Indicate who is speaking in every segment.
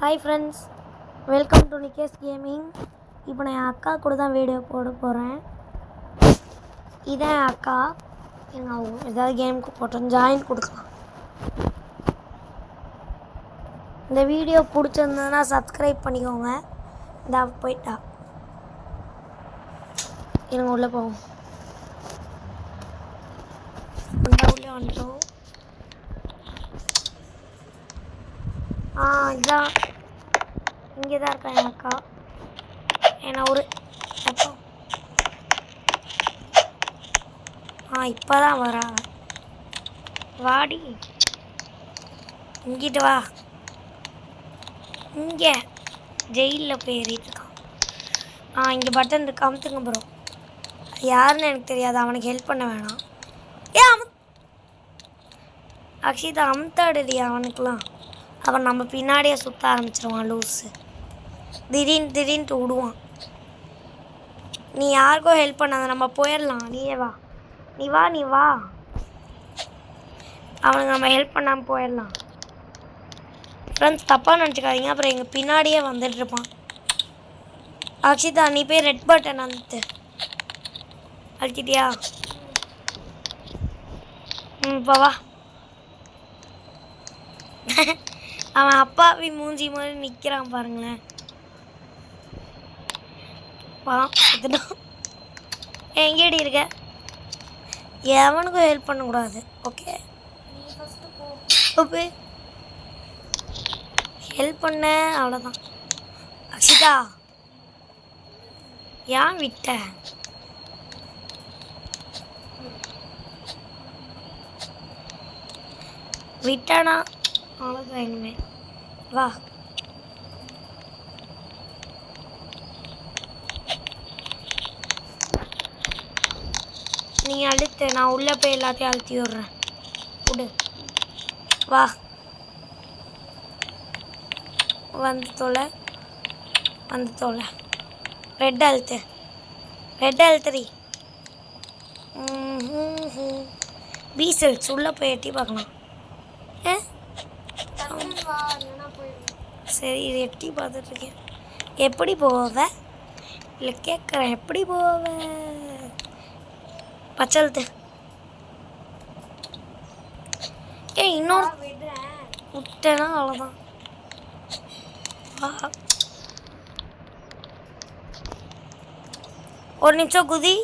Speaker 1: Hi friends, welcome to Nikes Gaming. இப்போ நான் என் அக்கா கூட தான் வீடியோ போட போகிறேன். இதான் அக்கா. எங்கள் ஏதாவது கேமுக்கு போட்டோம் ஜாயின் கொடுக்கலாம். இந்த வீடியோ பிடிச்சிருந்ததுன்னா சப்ஸ்கிரைப் பண்ணிக்கோங்க. இந்த போயிட்டா எனக்கு உள்ளே போவோம். உள்ளே வந்துட்டோம். இதான் இங்கே தான் இருக்கா என் அக்கா. ஏன்னா ஒரு எப்போ இப்போ தான் வரா. வாடி இங்கிட்டு வா. இங்கே ஜெயிலில் போய் ஏறிட்டு இருக்கான். இங்கே பட்டன் இருக்கு, அமுத்துங்க ப்ரோ. யாருன்னு எனக்கு தெரியாது, அவனுக்கு ஹெல்ப் பண்ண வேணாம். அக்ஷிதா அமுத்தாடுடி அவனுக்குலாம். அவன் நம்ம பின்னாடியே சுற்ற ஆரம்பிச்சிருவான் லூஸு. திடீர்னு விடுவான். நீ யாருக்கோ ஹெல்ப் பண்ணாத, நம்ம போயிடலாம். நீ வா. அவனுக்கு நம்ம ஹெல்ப் பண்ணாமல் போயிடலாம். ஃப்ரெண்ட்ஸ் தப்பாக நினச்சிக்காதீங்க, அப்புறம் எங்கள் பின்னாடியே வந்துட்டுருப்பான். அக்ஷிதா நீ போய் ரெட் பட்டன் அழுத்திட்டியா? இப்போ வா. அவன் அப்பாவி மூஞ்சி மாதிரி நிற்கிறான் பாருங்களேன். எங்கேடி இருக்க? எவனுக்கும் ஹெல்ப் பண்ணக்கூடாது, ஓகே? ஹெல்ப் பண்ண அவ்வளோதான். அக்ஷிதா ஏன் விட்ட? விட்டானா அவ்வளோதான். இனிமே வா. நீ அழுத்து, நான் உள்ளே போய் எல்லாத்தையும் அழுத்தி விட்றேன். விடு. வா வந்து தொலை. ரெட் அழுத்துறி. பீசல்ஸ் உள்ளே போய் எட்டி பார்க்கலாம். சரி இது எட்டி பார்த்துட்ருக்கேன். எப்படி போவ? இல்லை கேட்குறேன், எப்படி போவ? பச்சழுத்து. இன்னொரு விட்டேன்னா அவ்வளோதான். ஒரு நிமிஷம் குதி.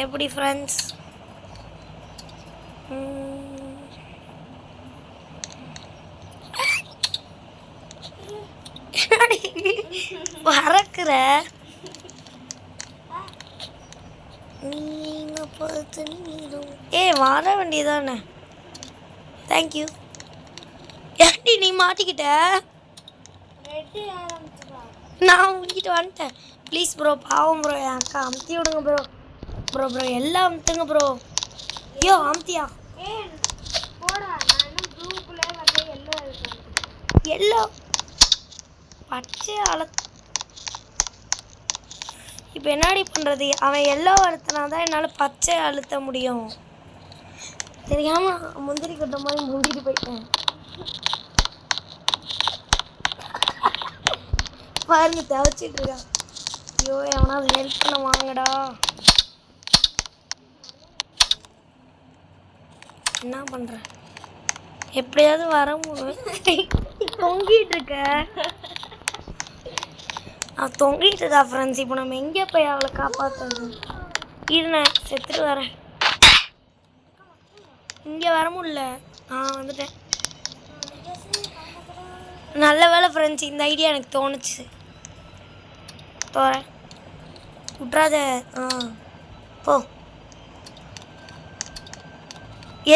Speaker 1: எப்படி ஃப்ரெண்ட்ஸ்? பறக்குற நீங்க பார்த்து வர வேண்டியதானே. தேங்க்யூ. ஏன்டி நீ மாட்டிக்கிட்ட? நான் உங்ககிட்ட வந்துட்டேன். ப்ளீஸ் ப்ரோ, பாவம் ப்ரோ, என் அக்கா அமுத்தி விடுங்க ப்ரோ. ப்ரோ எல்லாம் அமுத்துங்க ப்ரோ. ஐயோ அமுத்தியா? எல்லோ பச்சை இப்போ என்னடி பண்ணுறது? அவன் எல்லோ அழுத்தினா தான் என்னால் பச்சை அழுத்த முடியும். தெரியாமல் முந்திரி கட்ட மாதிரி முந்திரி போயிட்டேன். பாருங்க தவச்சிட்டு இருக்கா. ஐயோ எவனாவது ஹெல்ப் பண்ண வாங்கடா. என்ன பண்ற? எப்படியாவது வர முடியும். தொங்கிட்டு இருக்க. தொங்கிட்டு இருக்கா ஃப்ரெண்ட்ஸ். இப்போ நம்ம எங்கே போய் அவளை காப்பாற்றுறது? இருந்தேன் செத்துட்டு வரேன். இங்கே வர முடியல. வந்துட்டேன். நல்ல வேலை ஃப்ரெண்ட்ஸ், இந்த ஐடியா எனக்கு தோணுச்சு. விட்றாத. போ.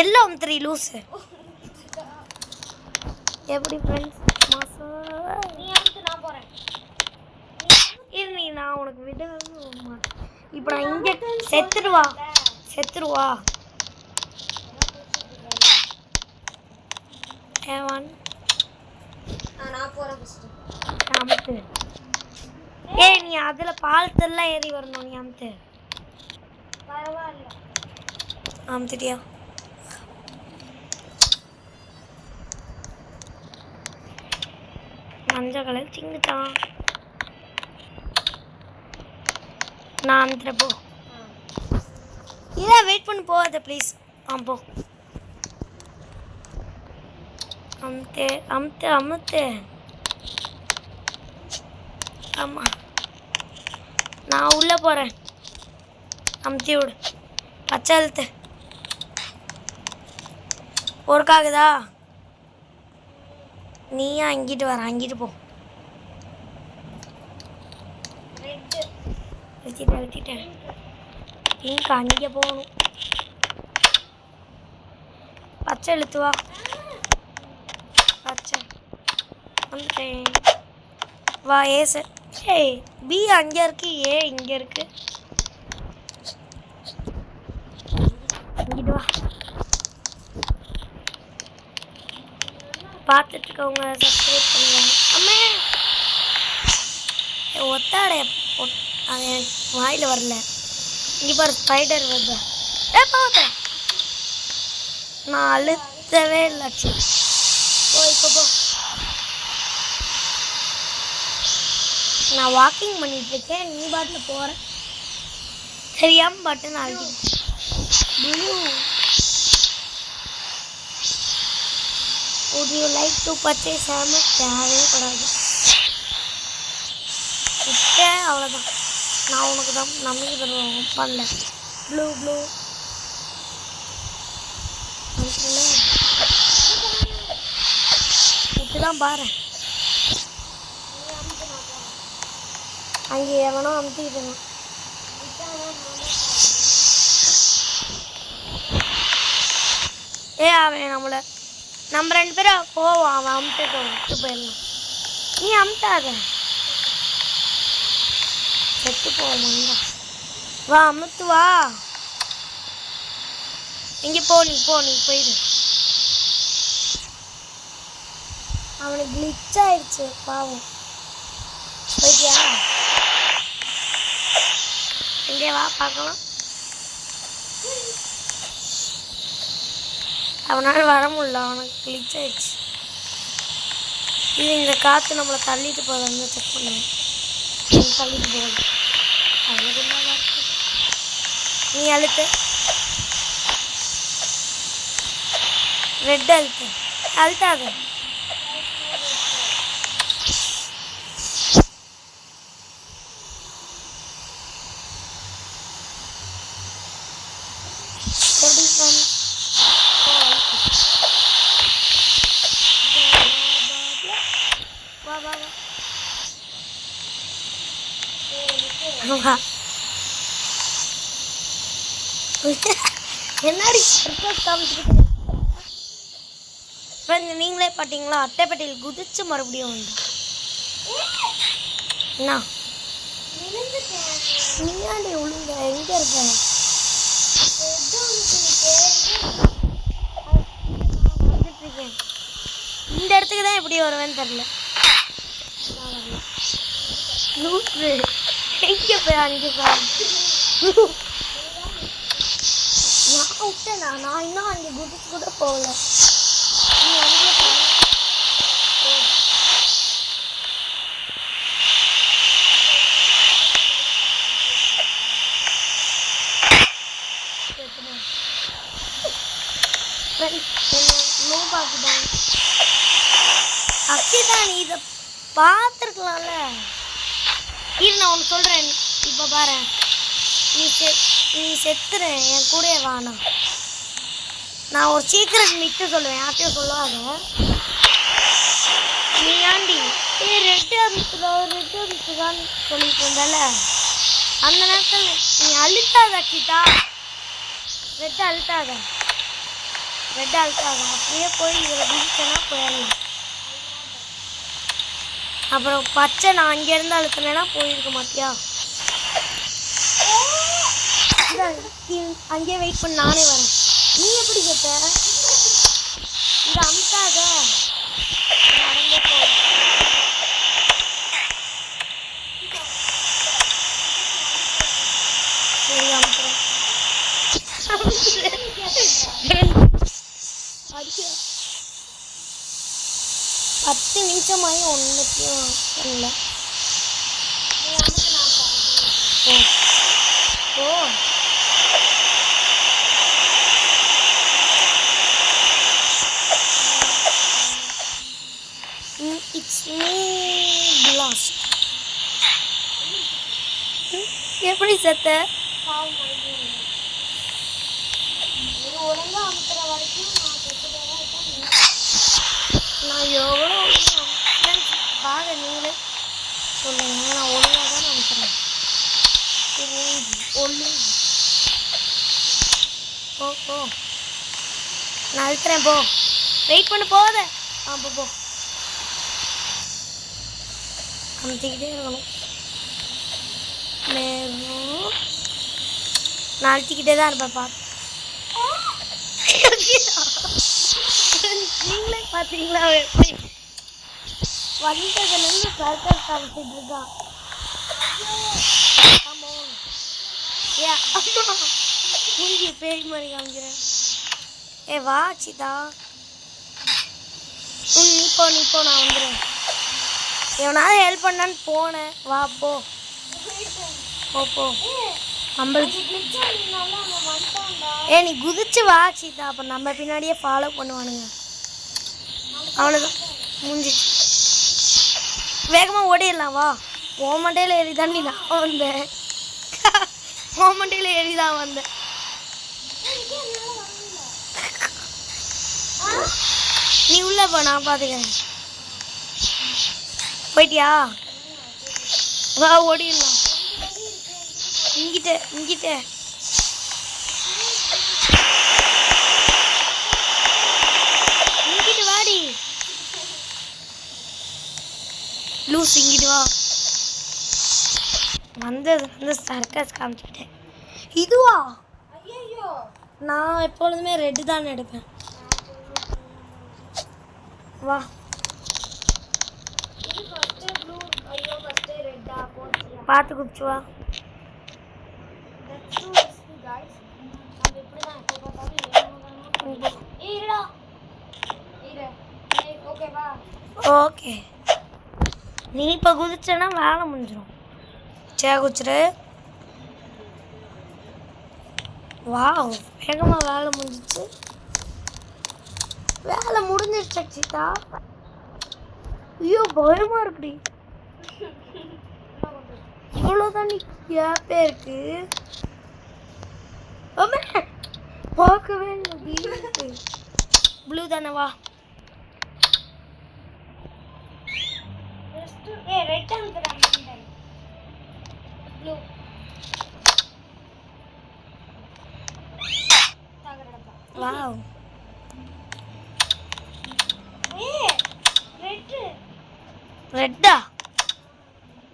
Speaker 1: எல்லாம் 3 லூஸு. எப்படி ஃப்ரெண்ட்ஸ்? நான் உனக்கு விட மாட்டேன். இப்போ நான் இங்கே செத்துருவா. நான் போகிறேன். ஏய் நீ அதில் பாலத்தெல்லாம் ஏறி வரணும். நீ அமுத்து.
Speaker 2: பரவாயில்ல.
Speaker 1: அமுத்துட்டியா? மஞ்சள் கலர் சிங்கிட்டான். நான் அமுத்துறேன் போ. இல்லை வெயிட் பண்ணி போகாத ப்ளீஸ். போ. அமுத்து அமுத்து அமுத்து. ஆமாம் நான் உள்ளே போகிறேன். அமுத்தி விடு. பச்சை அழுத்து. ஒர்க்காகுதா? நீயா அங்கிட்டு வர. அங்கிட்டு போ. அழுத்திட்டேன். பிங்க் அங்கே போகணும். பச்சை இழுத்து வா. பச்சை வந்துட்டேன். வா. ஏ சார். ஏய் பி அங்கே இருக்கு. ஏ இங்கே இருக்கு. இங்கிட்டு வா. பார்த்துட்டு இருக்கவங்க சப்ஸ்கிரைப் பண்ணுவாங்க. அம்மே ஒத்தாடை அது எனக்கு வாயில் வரல. இங்கே பாரு ஸ்பைடர் வருது. பார்த்த நான் அழுத்தவே இல்லை. ஓ இப்போ போ. நான் வாக்கிங் பண்ணிகிட்ருக்கேன். நீ பாட்டில் போகிற. தெரியாமல் பாட்டு நான் அழுத்திட்டேன். Blue would you like to purchase helmet? தேவைப்படாது. இப்போ அவ்வளோதான். நான் உனக்கு தான் நம்பிக்கை தருவேன். பண்ணல. ப்ளூ ப்ளூ இப்படிதான் பாரு. அங்கே எவனோ அமுத்திக்கிட்டு. அவன் நம்ம 2 பேரும் போவோம். அவன் அமுட்டு போயிடலாம். நீ அமுத்தாத. செத்து போவோம். வா அமுத்து வா. இங்கே நீ போயிடு. அவனுக்கு கிளிச் ஆயிடுச்சு பாவம். போயிட்டியா? இங்கே வா பார்க்கலாம். அவனால் வர முடியல. அவனுக்கு கிளிச் ஆயிடுச்சு. இது இந்த காற்று நம்மளை தள்ளிட்டு போகுதுன்னு செக் பண்ணுவேன். தள்ளிட்டு போகுது. அவ்வளோ நீ அழுத்து. ரெட் அழுத்து. அழுத்தாது. என்னடி நீங்களே பார்த்தீங்களா? அட்டைப்பட்டியில் குதிச்சு மறுபடியும் வந்து என்ன நீயாண்டி உளுங்க. எங்கே இருக்க? இந்த இடத்துக்கு தான் எப்படி வருவேன்னு தெரியல. நூற்று எங்கே போய் அங்கே நான் விட்டேனா? நான் இன்னும் அங்கே குதிச்சு கூட போகல. நீ வந்து அக்ஷிதா நீ இதை பார்த்துருக்கலாம்ல. இரு நான் ஒன்று சொல்கிறேன். இப்போ பாரு நீ செத்துற என் கூட வானா. நான் ஒரு சீக்கிரம் மிட்டு சொல்லுவேன். யார்ட்டையும் சொல்லாத. நீ ஆண்டி ரெட்டு அமிச்சுதான்னு சொல்லிட்டு இருந்தல. அந்த நேரத்தில் நீ அழுத்தாத அக்ஷிதா. ரெட்டு அழுத்தாத. அப்படியே போய் இதில் குதிச்சேன்னா போயிடலாம். அப்புறம் பச்சை நான் அங்கேருந்து அழுத்தினேன்னா போயிருக்க மாட்டியா? அங்கேயே வெயிட் பண்ணி நானே வரேன். நீ எப்படி கேட்ட? இதை அமுத்தாத. நடந்தே போ. 10 நிமிஷமாயி ஒன்றுத்தையும் பண்ணல. ஓ இட்ஸ் மீ பிளாஸ்ட். எப்படி செத்த?
Speaker 2: ஒழுங்கா அமுத்துற வரைக்கும் நான் செத்துட்டே தான் இருப்பேன்.
Speaker 1: நான் எவ்வளோ பாக நீங்களே சொல்லுங்க. நான் ஒழுங்காக தான் அனுப்புகிறேன். ஒழுங்கு போ போ. நான் அழுத்துறேன் போ. வெயிட் பண்ணு போத. போ அமுத்திக்கிட்டே இருக்கணும். நான் அழுத்திக்கிட்டே தான் இருப்பேன். பார்த்து நீங்களே பார்த்தீங்களா? எப்படி வந்ததுலேருந்து சர்க்கஸ் காமிச்சிட்டு இருக்கான். ஆமாம் ஏ அம்மா மூஞ்சி பேய் மாதிரி காமிக்கிறேன். ஏ வா சிதா. நீ போ நான் வந்துடுறேன். எவனாவது ஹெல்ப் பண்ணான்னு போனேன். வா போ போ. நம்மளுக்கு நீ குதிச்சு வா சீதா. அப்போ நம்ம பின்னாடியே ஃபாலோ பண்ணுவானுங்க. அவ்வளோதான் முடிஞ்சிச்சு. வேகமாக ஓடிடலாம் வா. ஓமண்டையில் ஏறி தாண்டி நான் வந்தேன். ஓமண்டையில் ஏறி தான் வந்தேன். நீ உள்ள போ, நான் பார்த்துக்கிறேன். போயிட்டியா? வா ஓடிடலாம். இங்கிட்ட வாடி லூஸ். இங்கிட்டு வா. வந்து சர்க்கஸ் காமிச்சிட்டேன். இதுவா?
Speaker 2: ஐயோ
Speaker 1: நான் எப்பொழுதுமே ரெட்டு தான் எடுப்பேன். வா
Speaker 2: இது ஃபர்ஸ்ட் ப்ளூ. ஐயோ ஃபர்ஸ்ட் ரெட்டா போச்சு.
Speaker 1: பார்த்து குடிச்சு வா.
Speaker 2: That's to risky guys. நம்ம இப்படி தான் எப்போ பார்த்தாலும் ஏறடா. ஓகேவா?
Speaker 1: ஓகே. நீ இப்போ குதிச்சேன்னா வேலை முடிஞ்சிடும். குச்சிரு. வா வேகமாக வேலை முடிஞ்சிச்சு. வேலை முடிஞ்சிருச்சு சீதா. ஐயோ பயமா இருக்குடி. இவ்வளோதான் நீ கேப்பே இருக்கு. பார்க்கவே இல்லை. ப்ளூ தானே வா.
Speaker 2: ரெட் அனுப்புறேன். Blue
Speaker 1: wow. ரெட்டா?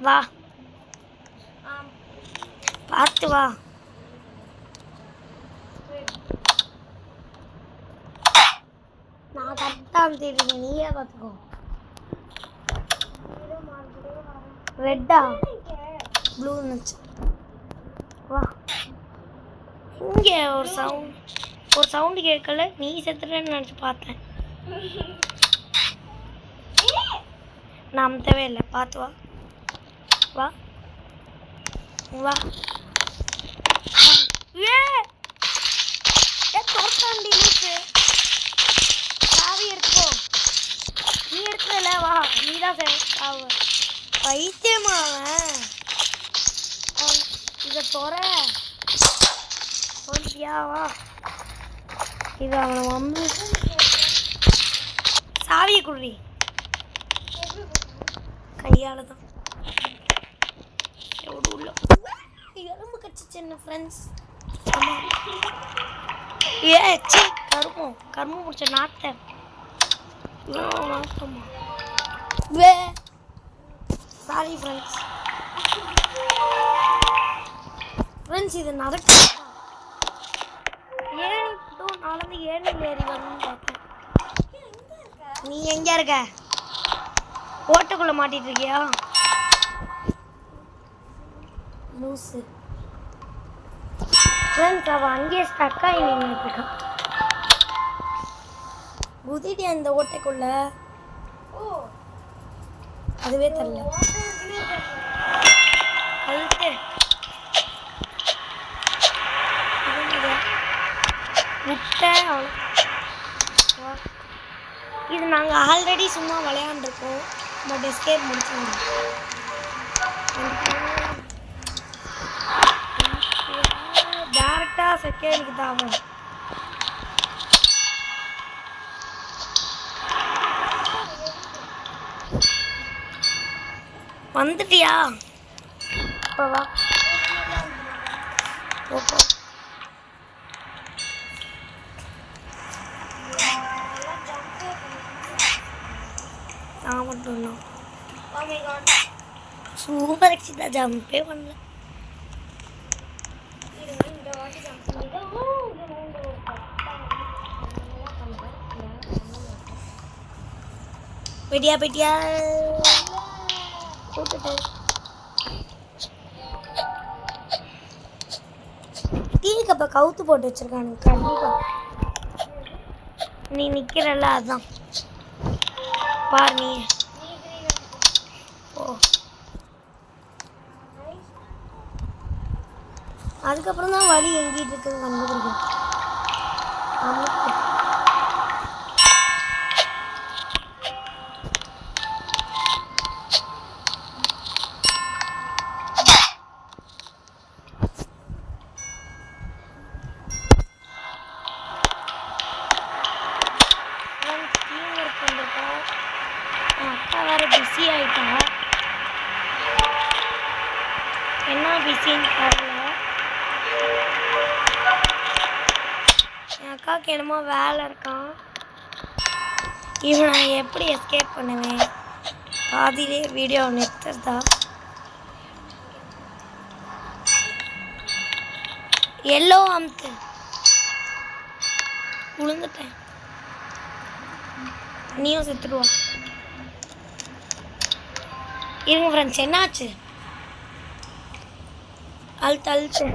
Speaker 1: வா பார்த்து வா. நான் கரெக்டாக தெரியுங்க. நீயே பார்த்துக்கோ. ரெட்டா ப்ளூ இருந்துச்சு. வா. இங்கே ஒரு சவுண்டு கேட்கல. நீ செத்துறேன்னு நினச்சி பார்த்தேன். நான் அமுத்தவே இல்லை. பார்த்து வா. வா வா. தோற்காண்டி லூசு. சாவி எடுத்துக்கோ. நீ எடுக்கல. வா நீ தான் சாவு. பைத்தியமா அவன். இதை சொல்லியா? வா. இது அவனை வம்பு. சாவியை குடி. கையால் தான் எவ்வளோ உள்ள எறும்பு கச்சிச்சு என்ன ஃப்ரெண்ட்ஸ். சி கருமம் முடிச்ச நாத்தை. நாத்தமா சாரி ஃப்ரெண்ட்ஸ் இது நடக்க. நாலேருந்து ஏணியில் ஏறி வரணும்னு பார்த்தேன். நீ எங்கே இருக்க? ஓட்டுக்குள்ளே மாட்டிட்டு இருக்கியா லூஸு? ஃப்ரெண்ட்ஸ் அவன் அங்கேயே ஸ்டக்காகி நின்றுட்டுருக்கான். குதிட்டியா இந்த ஓட்டைக்குள்ள?
Speaker 2: ஓ
Speaker 1: அதுவே தெரியல.
Speaker 2: ஓட்டை இருக்குன்னே தெரியல.
Speaker 1: அழுத்து. முட்டை அவ்வளோ. இது நாங்கள் ஆல்ரெடி சும்மா விளையாண்டுருக்கோம். பட் எஸ்கேப் முடிச்சோம். டேரெக்டாக செகண்டுக்கு தான் வந்துட்டியா? இப்போ வா. ஓகே. நான் மட்டும் தான்.
Speaker 2: Oh my god.
Speaker 1: சூப்பர் எக்ஸிட்டா ஜம்பே பண்ணல.
Speaker 2: இந்த வாட்டி ஜம்ப் பண்ணிட்டு
Speaker 1: பெட்டியா பெட்டியா போட்டுட்டு டீ கப்பை கவுத்து போட்டு வச்சிருக்கானுங்க. கண்டிப்பா நீ நிக்கிறல்ல அதான் பாரு. நீ ஓ அதுக்கப்புறம் தான் வழி எங்கிட்டு இருக்குன்னு கண்டுபிடிக்கும். அக்கா வேற பிஸி ஆயிட்டா. என்ன பிஸின்னு தெரியல. என் அக்காவுக்கு என்னமோ வேலை இருக்கான். இவன் நான் எப்படி எஸ்கேப் பண்ணுவேன்? பாதியிலே வீடியோ நிறுத்துறதா? எல்லோ அமுத்து. விழுந்துட்டேன். நீயும் செத்துடுவா. இருங்க ஃப்ரெண்ட்ஸ், என்னாச்சு? அழுத்து அழுத்து.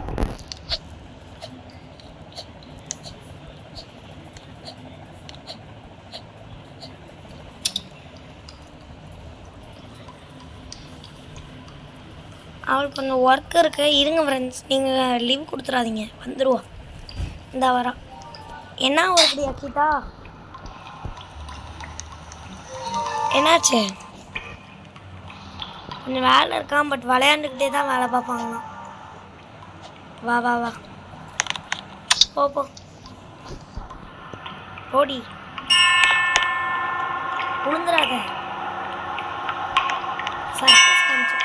Speaker 1: அவளுக்கு கொஞ்சம் ஒர்க் இருக்கு. இருங்க ஃப்ரெண்ட்ஸ், நீங்கள் லீவ் கொடுத்துடாதீங்க. வந்துடுவா. இந்த வரா. என்ன ஒர்க் அக்கிட்டா? என்னாச்சு? கொஞ்சம் வேலை இருக்கான். பட் விளையாண்டுக்கிட்டே தான் வேலை பார்ப்பாங்களாம். வா வா வா போ போ ஓடி. விழுந்துடாத. சர்க்கஸ் காமிச்சு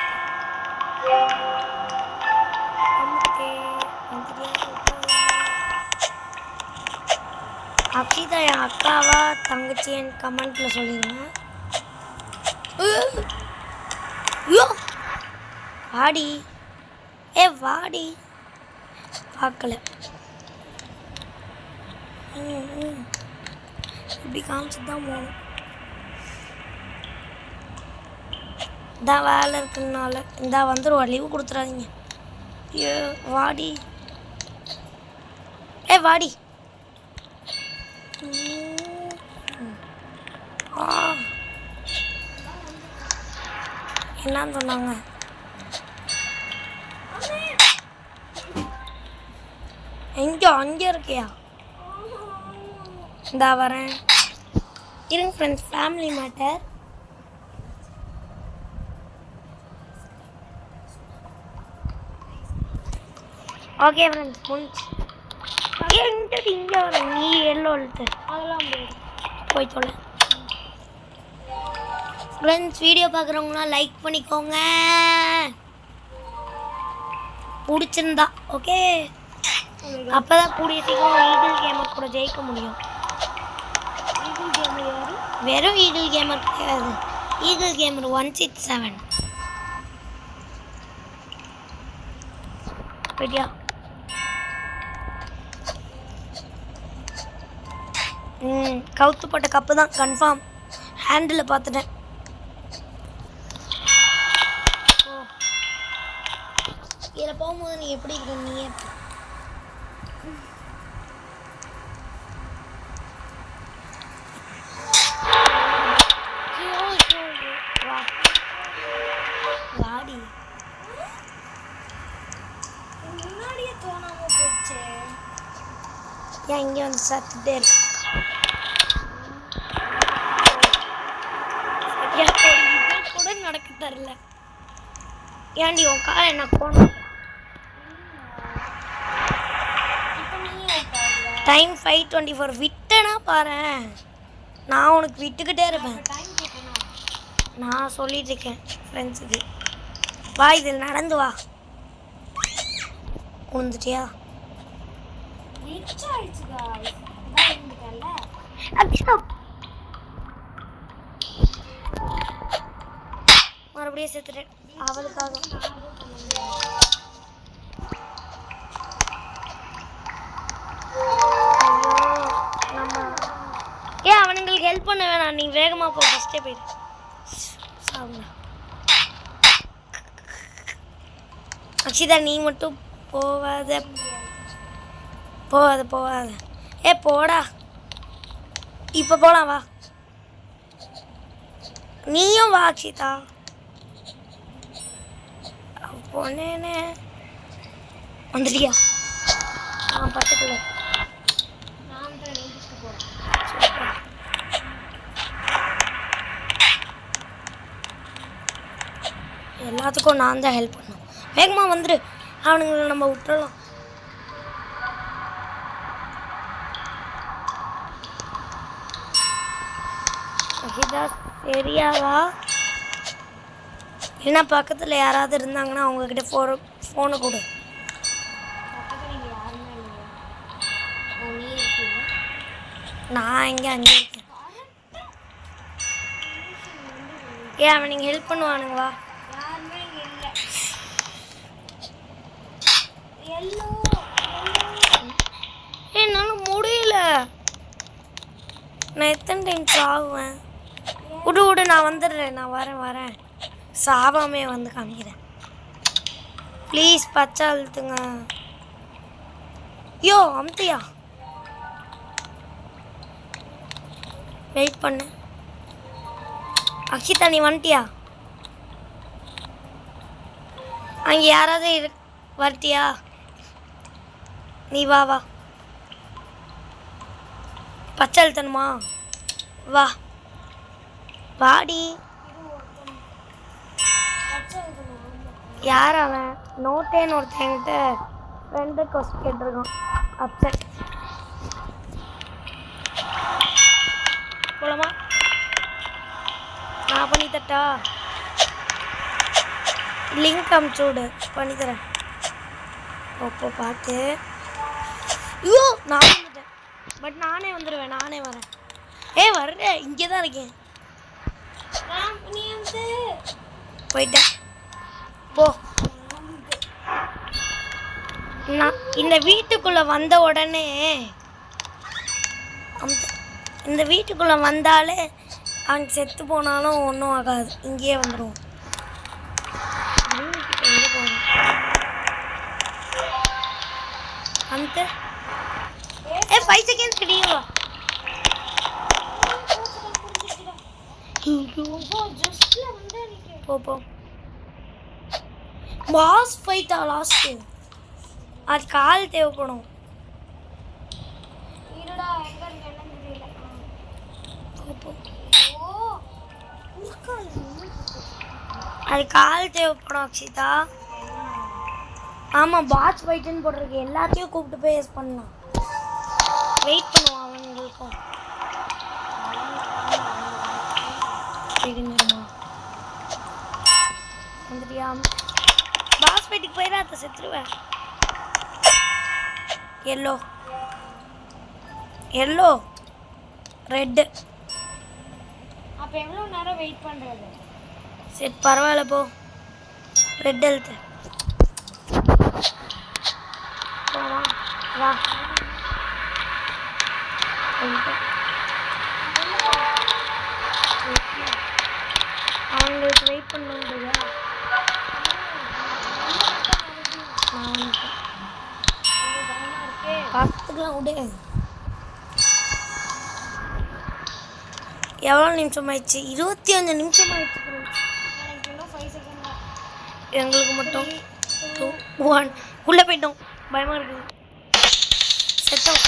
Speaker 1: அக்ஷிதா என் அக்காவா தங்கச்சின்னு கமெண்ட்ல சொல்லிடுங்க. வாடி. வாடி. பார்க்கல. இப்படி காமிச்சு தான் போகணும். இதான் வேலை இருக்குனால இந்தா வந்துடுவா. லீவு கொடுத்துறாதீங்க. வாடி. வாடி. என்னன்னு சொன்னாங்க? அங்கே இருக்கியா? இந்தா வரேன். இருங்க friends, family matter. Okay friends, முடிச்சு. இங்கே வர நீ எல்லோ எழுத்து
Speaker 2: அதெல்லாம்
Speaker 1: போய் சொல்ல. ஃப்ரெண்ட்ஸ், வீடியோ பார்க்குறவங்களாம் லைக் பண்ணிக்கோங்க பிடிச்சிருந்தா. ஓகே, அப்போ தான் கூடிய சீக்கிரம் ஈகிள் கேமர் கூட ஜெயிக்க முடியும்.
Speaker 2: ஈகிள் கேமர் யாரு?
Speaker 1: வெறும் ஈகிள் கேமர் கிடையாது. Eagle gamer 167. போய்ட்டியா? கவுத்து போட்ட கப்பு தான் கன்ஃபார்ம். ஹேண்டில் பார்த்துட்டேன். இதில் போகும்போது நீ எப்படி இருக்க? நீ ஏன் இங்கே வந்து சத்துட்டே இருக்கு இது கூட நடக்க தரல ஏன்டி உன் காலை என்ன போன டைம் 5:24 விட்டேனா பாரு நான் உனக்கு விட்டுக்கிட்டே இருப்பேன் நான் சொல்லிட்டு இருக்கேன் ஃப்ரெண்ட்ஸுக்கு வா இதில் நடந்து வா உழுந்துட்டியா மறுபடியும் செத்துட்டேன் அவளுக்காக ஏன் அவனுங்களுக்கு ஹெல்ப் பண்ண வேணாம் நீ வேகமாக போ ஃபஸ்ட்டே போயிடு சாப்பிட அக்ஷிதா நீ மட்டும் போவாத போவாத போவாத ஏ போடா இப்போ போகலாம் வா நீயும் வா அக்ஷிதா பொண்ணேனே வந்துட்டியா பக்கத்தில் எல்லாத்துக்கும் நான் தான் ஹெல்ப் பண்ணணும் வேகமாக வந்துடு அவனுங்களை நம்ம விட்டுறலாம் சரியாவா இல்லைன்னா பக்கத்தில் யாராவது இருந்தாங்கன்னா அவங்கக்கிட்ட ஃபோனை கொடு நான் இங்கே அங்கே இருக்கேன் ஏன் அவன் நீங்கள் ஹெல்ப் பண்ணுவானுங்களா என்னால் முடியல நான் எத்தனை டைம் சாகுவேன் விடு விடு நான் வந்துடுறேன் நான் வரேன் சாவாமே வந்து காமிக்கிறேன் ப்ளீஸ் பச்சை அழுத்துங்க யோ அம்தியா வெயிட் பண்ணு அக்ஷிதா நீ வந்துட்டியா அங்கே யாராவது வரட்டியா நீ வா வா பச்சை அழுத்தணுமா வா வாடி யார் அவன் நோட்டேன்னு ஒருத்தங்கிட்ட ஃப்ரெண்டு கொஸ்ட் கேட்டிருக்கான் அப்செட் போலாமா நான் பண்ணி தட்டா லிங்க் அமுச்சு விடு பண்ணித்தரேன் அப்போ பார்த்து ஐயோ நான் வந்துட்டேன் பட் நானே வந்துடுவேன் நானே வரேன் வர்றேன் இங்கே தான் இருக்கேன் நீ வந்து போயிட்டேன் போ நான் இந்த வீட்டுக்குள்ளே வந்த உடனே இந்த வீட்டுக்குள்ளே வந்தாலே அங்கே செத்து போனாலும் ஒன்றும் ஆகாது இங்கேயே வந்துடும் எங்கே போகணும் அந்த 5 செகண்ட்ஸ் கிடையாது போ பாஸ் ஃபைட்டா லாஸ்ட்டு அது கால் தேவைப்படும் அது கால் தேவைப்படும் அக்ஷிதா ஆமாம் பாஸ் ஃபைட்டுன்னு போட்டிருக்கு எல்லாத்தையும் கூப்பிட்டு போய் யூஸ் பண்ணலாம் வெயிட் பண்ணுவோம் அவங்களுக்கும் வந்துட்டியா பாஸ் ஃபைட்டுக்கு போயிடாத செத்துருவேன் எல்லோ ரெட்டு
Speaker 2: அப்போ எவ்வளோ நேரம் வெயிட் பண்ணுறது
Speaker 1: சரி பரவாயில்ல போ ரெட் எழுத்து வா அவங்களுக்கு வெயிட் பண்ணுங்க பார்த்துக்கலாம் விடு எவ்வளோ நிமிஷம் ஆயிடுச்சு 25 நிமிஷம் ஆயிடுச்சு எங்களுக்கு மட்டும் 2 1 உள்ளே போயிட்டோம் பயமாக இருக்குது செத்தோம்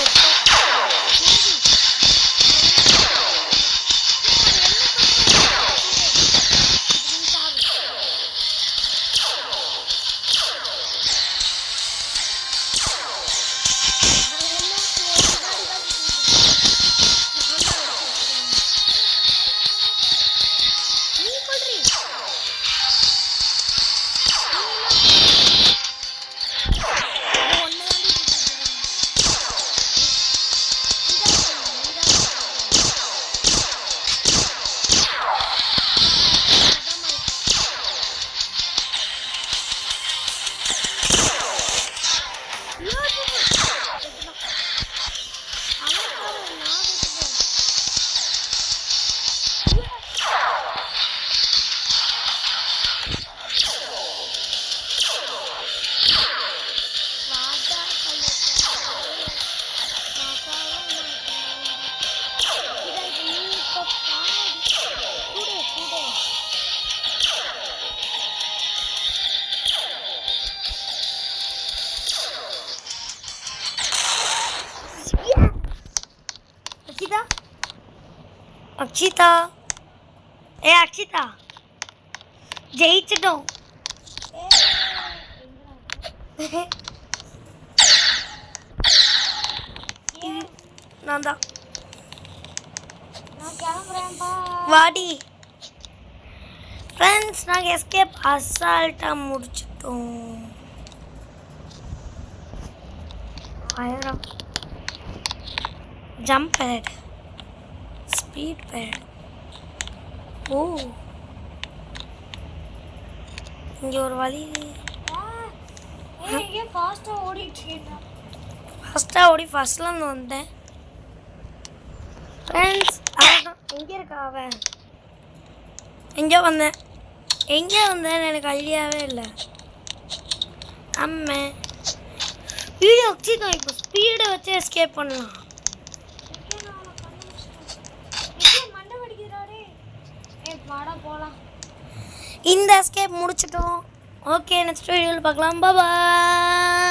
Speaker 1: அக்ஷிதா அக்ஷிதா ஜெயிச்சிட்டோம். நான் தான்
Speaker 2: நான் கிளம்புறேன்ப்பா.
Speaker 1: வாடி ஃப்ரெண்ட்ஸ். நாங்கள் எஸ்கேப் அசால்ட்டாக முடிச்சிட்டோம். ஃபயரம் ஜம்ப் பேட் ஸ்பீட் பேட். ஓ இங்கே ஒரு வழி.
Speaker 2: ஏன் ஃபாஸ்ட்டாக ஓடிட்டு இருக்கேன்.
Speaker 1: ஃபஸ்ட்டாக ஓடி ஃபஸ்ட்லேருந்து வந்தேன் ஃப்ரெண்ட்ஸ். அவன் எங்கே இருக்கா அவன்? எங்கே வந்தேன்னு எனக்கு ஐடியாவே இல்லை. அம்மே வீடியோ வச்சுதான் இப்போ ஸ்பீடை வச்சு எஸ்கேப் பண்ணலாம்.
Speaker 2: மண்டை வடிக்கிறாரே. வாடா போகலாம்.
Speaker 1: இந்த எஸ்கேப் முடிச்சிட்டோம். ஓகே நெக்ஸ்ட் வீடியோவில் பார்க்கலாம். பாய்.